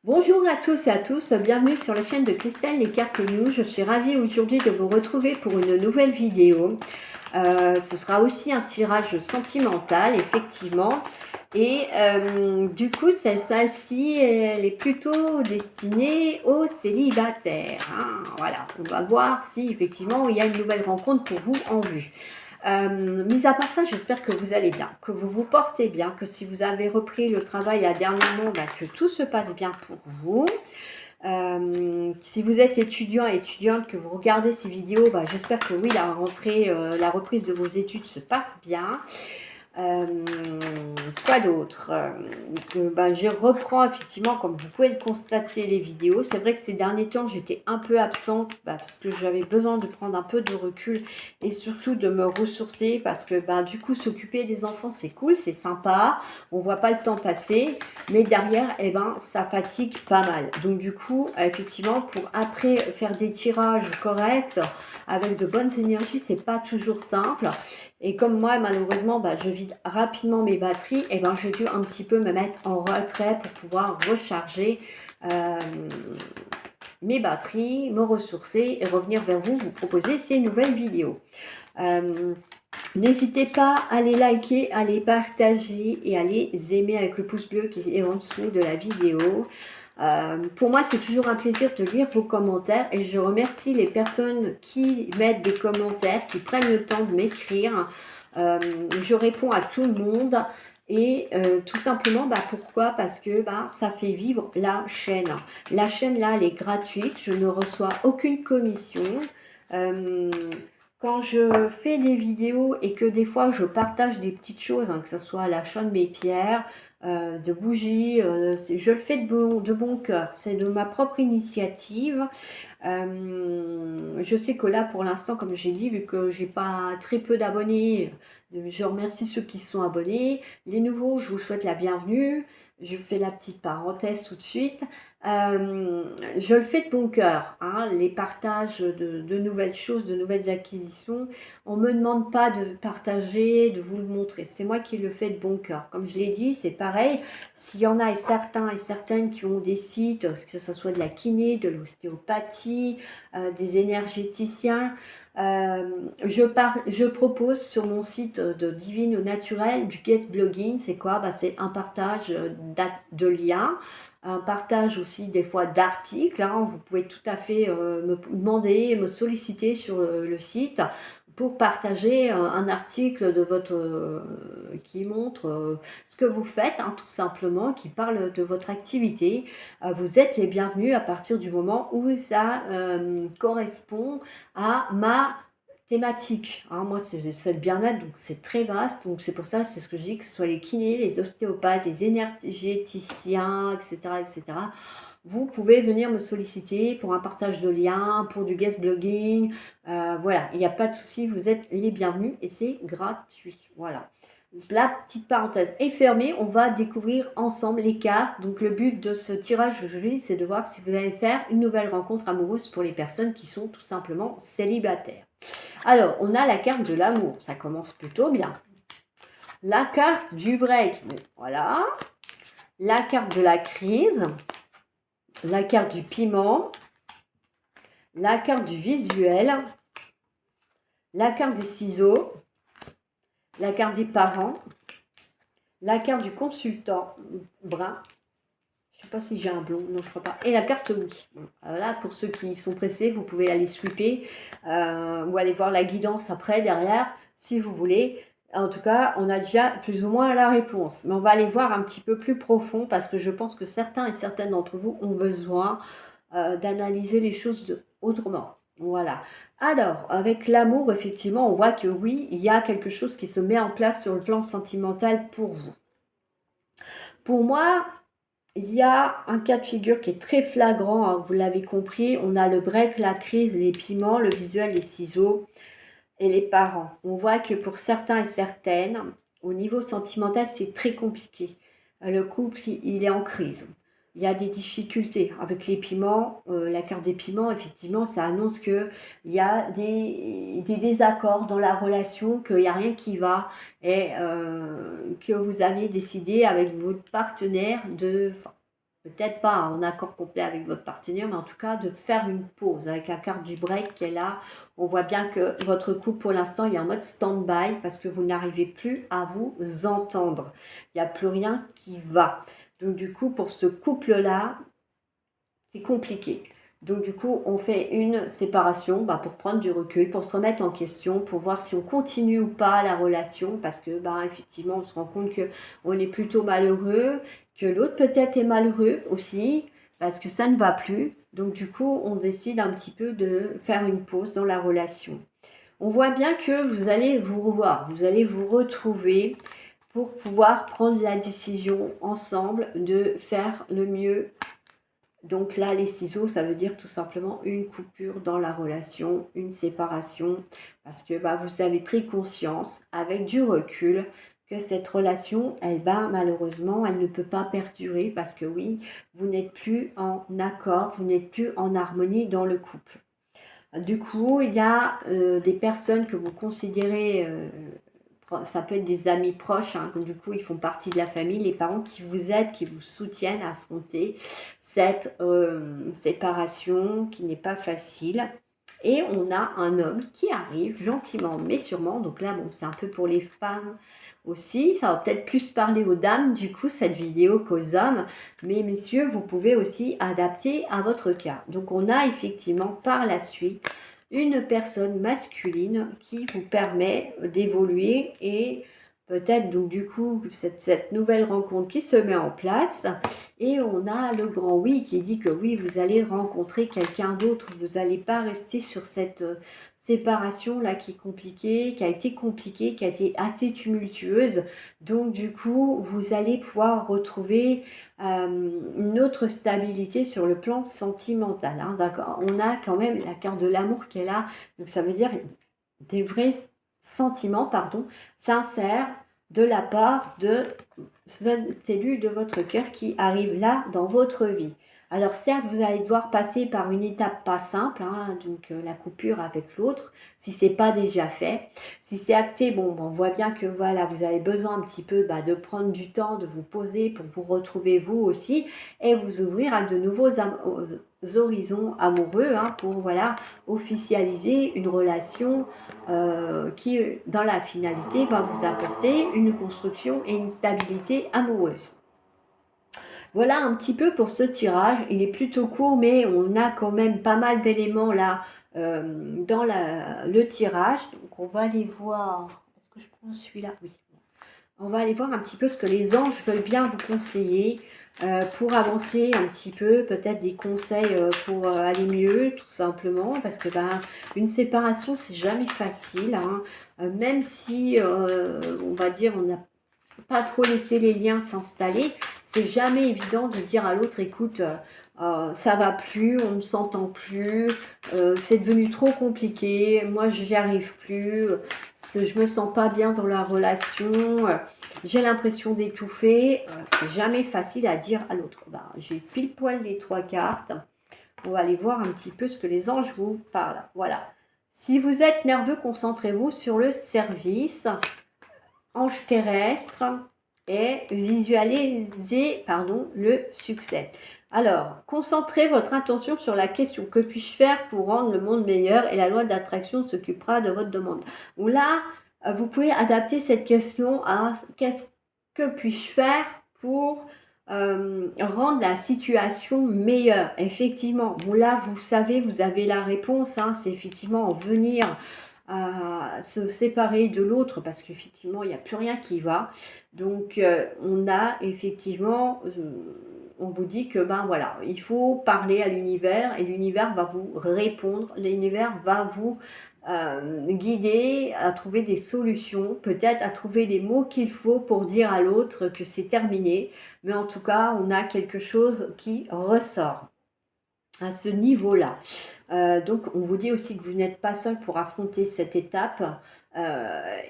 Bonjour à tous et à tous, bienvenue sur la chaîne de Christelle Les Cartes et Nous. Je suis ravie aujourd'hui de vous retrouver pour une nouvelle vidéo. Ce sera aussi un tirage sentimental, effectivement. Et du coup, celle-ci, elle est plutôt destinée aux célibataires, hein. Voilà, on va voir si effectivement il y a une nouvelle rencontre pour vous en vue. Mis à part ça, j'espère que vous allez bien, que vous vous portez bien, que si vous avez repris le travail à dernier moment, que tout se passe bien pour vous. Si vous êtes étudiant et étudiante, que vous regardez ces vidéos, j'espère que oui, la rentrée, la reprise de vos études se passe bien. Euh, Quoi d'autre? Je reprends effectivement, comme vous pouvez le constater, les vidéos. C'est vrai que ces derniers temps, j'étais un peu absente parce que j'avais besoin de prendre un peu de recul et surtout de me ressourcer parce que du coup, s'occuper des enfants, c'est cool, c'est sympa. On voit pas le temps passer, mais derrière, ça fatigue pas mal. Donc du coup, effectivement, pour après faire des tirages corrects avec de bonnes énergies, c'est pas toujours simple. Et comme moi, malheureusement, je vide rapidement mes batteries, et j'ai dû un petit peu me mettre en retrait pour pouvoir recharger euh, mes batteries, me ressourcer et revenir vers vous, vous proposer ces nouvelles vidéos. Euh, N'hésitez pas à les liker, à les partager et à les aimer avec le pouce bleu qui est en dessous de la vidéo. Pour moi, c'est toujours un plaisir de lire vos commentaires et je remercie les personnes qui mettent des commentaires, qui prennent le temps de m'écrire. Je réponds à tout le monde et tout simplement, pourquoi? Parce que ça fait vivre la chaîne. La chaîne, là, elle est gratuite. Je ne reçois aucune commission. Euh, Quand je fais des vidéos et que des fois je partage des petites choses, que ce soit l'achat de mes pierres, de bougies, je le fais de bon cœur. C'est de ma propre initiative. Je sais que là, pour l'instant, comme j'ai dit, vu que j'ai pas très peu d'abonnés, je remercie ceux qui sont abonnés. Les nouveaux, je vous souhaite la bienvenue. Je fais la petite parenthèse tout de suite. Je le fais de bon cœur, hein, les partages de nouvelles choses, de nouvelles acquisitions. On ne me demande pas de partager, de vous le montrer. C'est moi qui le fais de bon cœur. Comme je l'ai dit, c'est pareil. S'il y en a et certains et certaines qui ont des sites, que ce soit de la kiné, de l'ostéopathie, des énergéticiens, je propose sur mon site de Divine au Naturel du guest blogging. C'est quoi? C'est un partage de liens, un partage aussi des fois d'articles, hein. Vous pouvez tout à fait me demander, me solliciter sur le site pour partager un article de votre qui montre ce que vous faites, hein, tout simplement, qui parle de votre activité. Vous êtes les bienvenus à partir du moment où ça correspond à ma thématique, hein. Moi, c'est le bien-être, donc c'est très vaste. Donc c'est pour ça, c'est ce que je dis, que ce soit les kinés, les ostéopathes, les énergéticiens, etc., etc. Vous pouvez venir me solliciter pour un partage de liens, pour du guest blogging. Voilà, il n'y a pas de souci, vous êtes les bienvenus et c'est gratuit. Voilà. La petite parenthèse est fermée, on va découvrir ensemble les cartes. Donc le but de ce tirage aujourd'hui, c'est de voir si vous allez faire une nouvelle rencontre amoureuse pour les personnes qui sont tout simplement célibataires. Alors, on a la carte de l'amour, ça commence plutôt bien. La carte du break, voilà. La carte de la crise, la carte du piment, la carte du visuel, la carte des ciseaux, la carte des parents, la carte du consultant brun. Je ne sais pas si j'ai un blond, non je crois pas. Et la carte oui. Là, pour ceux qui sont pressés, vous pouvez aller sweeper ou aller voir la guidance après, derrière, si vous voulez. En tout cas, on a déjà plus ou moins la réponse. Mais on va aller voir un petit peu plus profond parce que je pense que certains et certaines d'entre vous ont besoin d'analyser les choses autrement. Voilà. Alors, avec l'amour, effectivement, on voit que oui, il y a quelque chose qui se met en place sur le plan sentimental pour vous. Pour moi, il y a un cas de figure qui est très flagrant, hein, vous l'avez compris. On a le break, la crise, les piments, le visuel, les ciseaux et les parents. On voit que pour certains et certaines, au niveau sentimental, c'est très compliqué. Le couple, il est en crise. Il y a des difficultés avec les piments. La carte des piments, effectivement, ça annonce qu'il y a des désaccords dans la relation, qu'il n'y a rien qui va et que vous avez décidé avec votre partenaire de peut-être pas en accord complet avec votre partenaire, mais en tout cas de faire une pause avec la carte du break qui est là. On voit bien que votre couple pour l'instant il est en mode stand-by parce que vous n'arrivez plus à vous entendre. Il n'y a plus rien qui va. Donc du coup pour ce couple-là, c'est compliqué. Donc du coup, on fait une séparation pour prendre du recul, pour se remettre en question, pour voir si on continue ou pas la relation, parce que effectivement, on se rend compte que on est plutôt malheureux, que l'autre peut-être est malheureux aussi, parce que ça ne va plus. Donc du coup, on décide un petit peu de faire une pause dans la relation. On voit bien que vous allez vous revoir, vous allez vous retrouver pour pouvoir prendre la décision ensemble de faire le mieux. Donc là, les ciseaux, ça veut dire tout simplement une coupure dans la relation, une séparation, parce que vous avez pris conscience avec du recul que cette relation, malheureusement, elle ne peut pas perdurer parce que oui, vous n'êtes plus en accord, vous n'êtes plus en harmonie dans le couple. Du coup, il y a des personnes que vous considérez ça peut être des amis proches, du coup ils font partie de la famille, les parents qui vous aident, qui vous soutiennent à affronter cette séparation qui n'est pas facile. Et on a un homme qui arrive gentiment mais sûrement, donc là c'est un peu pour les femmes aussi, ça va peut-être plus parler aux dames du coup cette vidéo qu'aux hommes, mais messieurs vous pouvez aussi adapter à votre cas. Donc on a effectivement par la suite une personne masculine qui vous permet d'évoluer et peut-être donc du coup cette nouvelle rencontre qui se met en place et on a le grand oui qui dit que oui vous allez rencontrer quelqu'un d'autre, vous n'allez pas rester sur cette séparation là qui est compliquée, qui a été compliquée, qui a été assez tumultueuse, donc du coup vous allez pouvoir retrouver une autre stabilité sur le plan sentimental. D'accord, on a quand même la carte de l'amour qui est là, donc ça veut dire des vrais sentiments, sincères de la part de cet élu de votre cœur qui arrive là dans votre vie. Alors certes, vous allez devoir passer par une étape pas simple, donc la coupure avec l'autre, si c'est pas déjà fait. Si c'est acté, on voit bien que voilà, vous avez besoin un petit peu de prendre du temps, de vous poser pour vous retrouver vous aussi et vous ouvrir à de nouveaux horizons amoureux pour voilà officialiser une relation qui, dans la finalité, va vous apporter une construction et une stabilité amoureuse. Voilà un petit peu pour ce tirage. Il est plutôt court, mais on a quand même pas mal d'éléments là dans le tirage. Donc on va aller voir. Est-ce que je prends celui-là? Oui. On va aller voir un petit peu ce que les anges veulent bien vous conseiller pour avancer un petit peu, peut-être des conseils pour aller mieux, tout simplement, parce que une séparation, c'est jamais facile, même si, on va dire, on n'a pas trop laissé les liens s'installer, c'est jamais évident de dire à l'autre, écoute, ça va plus, on ne s'entend plus, c'est devenu trop compliqué, moi je n'y arrive plus, je me sens pas bien dans la relation, j'ai l'impression d'étouffer, c'est jamais facile à dire à l'autre. J'ai pile poil les 3 cartes, on va aller voir un petit peu ce que les anges vous parlent. Voilà. Si vous êtes nerveux, concentrez-vous sur le service. Ange terrestre et visualisez le succès. Alors, concentrez votre attention sur la question: que puis-je faire pour rendre le monde meilleur? Et la loi d'attraction s'occupera de votre demande. Ou là, vous pouvez adapter cette question à que puis-je faire pour rendre la situation meilleure? Effectivement, là, vous savez, vous avez la réponse, c'est effectivement en venir à se séparer de l'autre parce qu'effectivement il n'y a plus rien qui va, donc on a effectivement on vous dit que voilà, il faut parler à l'univers et l'univers va vous répondre, l'univers va vous guider à trouver des solutions, peut-être à trouver les mots qu'il faut pour dire à l'autre que c'est terminé, mais en tout cas on a quelque chose qui ressort à ce niveau-là. Donc on vous dit aussi que vous n'êtes pas seul pour affronter cette étape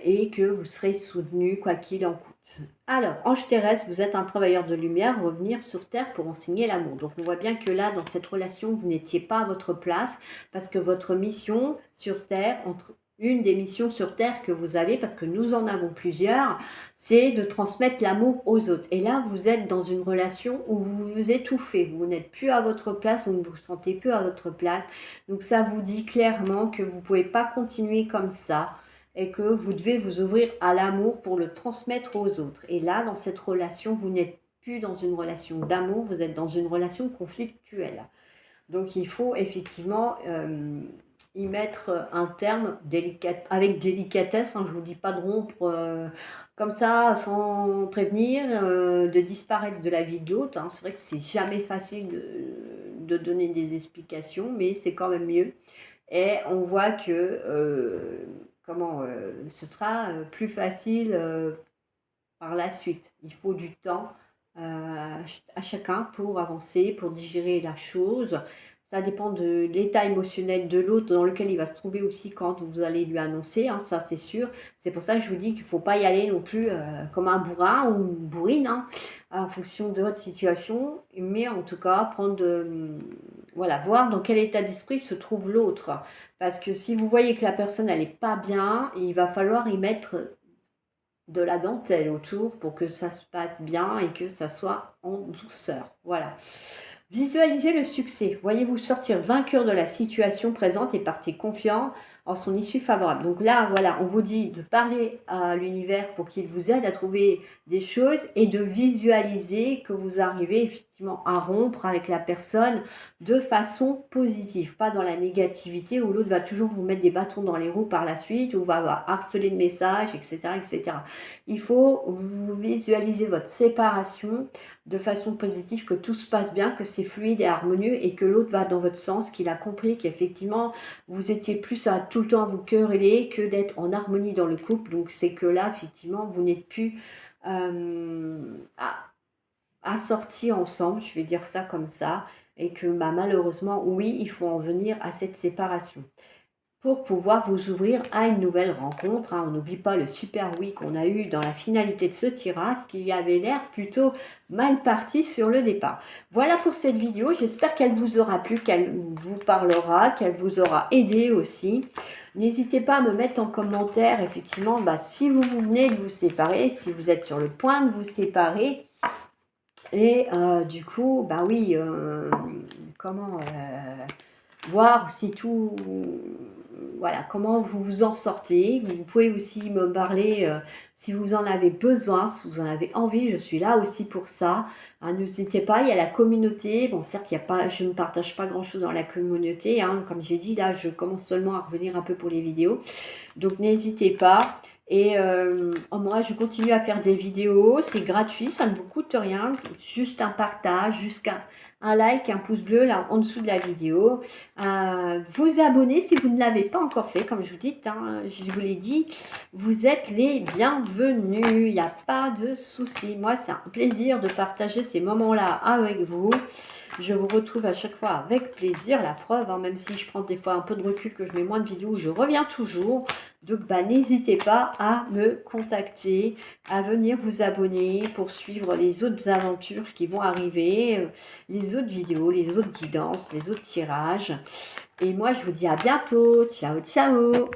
et que vous serez soutenu quoi qu'il en coûte. Alors, ange terrestre, vous êtes un travailleur de lumière, revenir sur Terre pour enseigner l'amour. Donc on voit bien que là, dans cette relation, vous n'étiez pas à votre place parce que votre mission sur Terre, une des missions sur Terre que vous avez, parce que nous en avons plusieurs, c'est de transmettre l'amour aux autres. Et là, vous êtes dans une relation où vous vous étouffez, vous n'êtes plus à votre place, vous ne vous sentez plus à votre place. Donc ça vous dit clairement que vous ne pouvez pas continuer comme ça et que vous devez vous ouvrir à l'amour pour le transmettre aux autres. Et là, dans cette relation, vous n'êtes plus dans une relation d'amour, vous êtes dans une relation conflictuelle. Donc il faut effectivement y mettre un terme avec délicatesse. Hein, je ne vous dis pas de rompre comme ça, sans prévenir, de disparaître de la vie de l'autre. Hein. C'est vrai que c'est jamais facile de donner des explications, mais c'est quand même mieux. Et on voit que ce sera plus facile par la suite. Il faut du temps à chacun pour avancer, pour digérer la chose. Ça dépend de l'état émotionnel de l'autre dans lequel il va se trouver aussi quand vous allez lui annoncer, hein, ça c'est sûr. C'est pour ça que je vous dis qu'il ne faut pas y aller non plus comme un bourrin ou une bourrine, hein, en fonction de votre situation. Mais en tout cas, voilà, voir dans quel état d'esprit se trouve l'autre. Parce que si vous voyez que la personne elle n'est pas bien, il va falloir y mettre de la dentelle autour pour que ça se passe bien et que ça soit en douceur. Voilà. Visualisez le succès. Voyez-vous sortir vainqueur de la situation présente et partez confiant en son issue favorable. Donc là, voilà, on vous dit de parler à l'univers pour qu'il vous aide à trouver des choses et de visualiser que vous arrivez effectivement à rompre avec la personne de façon positive, pas dans la négativité où l'autre va toujours vous mettre des bâtons dans les roues par la suite, ou va harceler le message, etc., etc. Il faut vous visualiser votre séparation de façon positive, que tout se passe bien, que c'est fluide et harmonieux et que l'autre va dans votre sens, qu'il a compris qu'effectivement vous étiez plus à tout le temps à vous quereller que d'être en harmonie dans le couple. Donc c'est que là effectivement vous n'êtes plus assortis ensemble, je vais dire ça comme ça, et que malheureusement oui, il faut en venir à cette séparation pour pouvoir vous ouvrir à une nouvelle rencontre. Hein. On n'oublie pas le super oui qu'on a eu dans la finalité de ce tirage qui avait l'air plutôt mal parti sur le départ. Voilà pour cette vidéo, j'espère qu'elle vous aura plu, qu'elle vous parlera, qu'elle vous aura aidé aussi. N'hésitez pas à me mettre en commentaire effectivement si vous venez de vous séparer, si vous êtes sur le point de vous séparer. Et du coup, oui, comment voir si tout, voilà, comment vous vous en sortez. Vous pouvez aussi me parler si vous en avez besoin, si vous en avez envie, je suis là aussi pour ça. Hein, n'hésitez pas, il y a la communauté. Bon, certes, je ne partage pas grand-chose dans la communauté. Hein, comme j'ai dit, là, je commence seulement à revenir un peu pour les vidéos. Donc, n'hésitez pas. Et moi, je continue à faire des vidéos. C'est gratuit, ça ne vous coûte rien. Juste un partage, juste un like, un pouce bleu là en dessous de la vidéo. Vous abonner si vous ne l'avez pas encore fait. Comme je vous dis, hein, je vous l'ai dit, vous êtes les bienvenus. Il n'y a pas de souci. Moi, c'est un plaisir de partager ces moments-là avec vous. Je vous retrouve à chaque fois avec plaisir, la preuve, hein, même si je prends des fois un peu de recul, que je mets moins de vidéos, je reviens toujours. Donc, n'hésitez pas à me contacter, à venir vous abonner pour suivre les autres aventures qui vont arriver, les autres vidéos, les autres guidances, les autres tirages. Et moi, je vous dis à bientôt. Ciao, ciao!